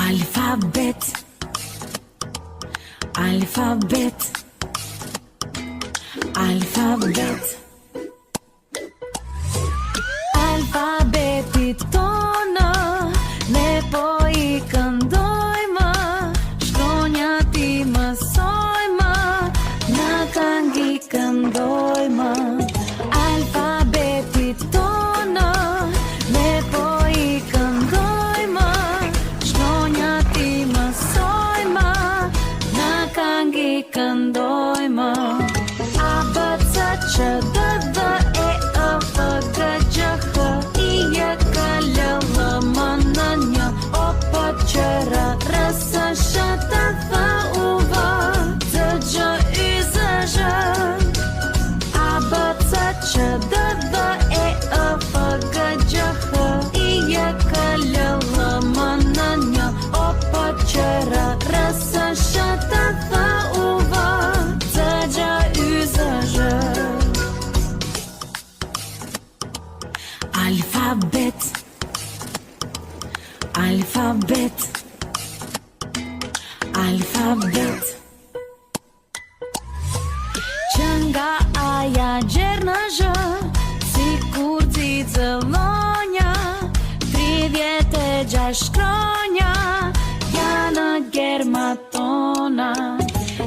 Alfabet, alfabet, alfabet. Alfabetit tonë ne po I këndojmë, shkronjat I mësojmë, në këngë I këndojmë. Alfabetit tonë ne po I këndojmë, shkronjat I mësojmë, në këngë I këndojmë. A, B, C, Q, D, D, E, F, G, H, I, J, K, L, M, N, J, O, P, Q, R, S, Š, T, F, U, V, Z, Gj, Y, Z, Ž. A, B, C, Q, D, D, E, F, G, H, I, J, K, L, M, N, J, O, P, Q, R, S, Š, T, F, U, V, Z, Gj, Y, Z, Ž. Alfabet, alfabet, alfabet. Që nga aja gjerë në zhë, si kur cicëllonja, 36 shkronja, janë germa tona.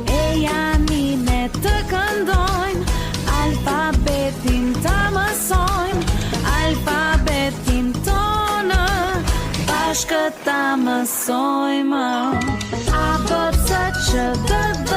E janine të këndojnë, alfabetin të mësojnë, alfabetin tonë, bashkë ta mësojmë. A, B, C, Q, D, D,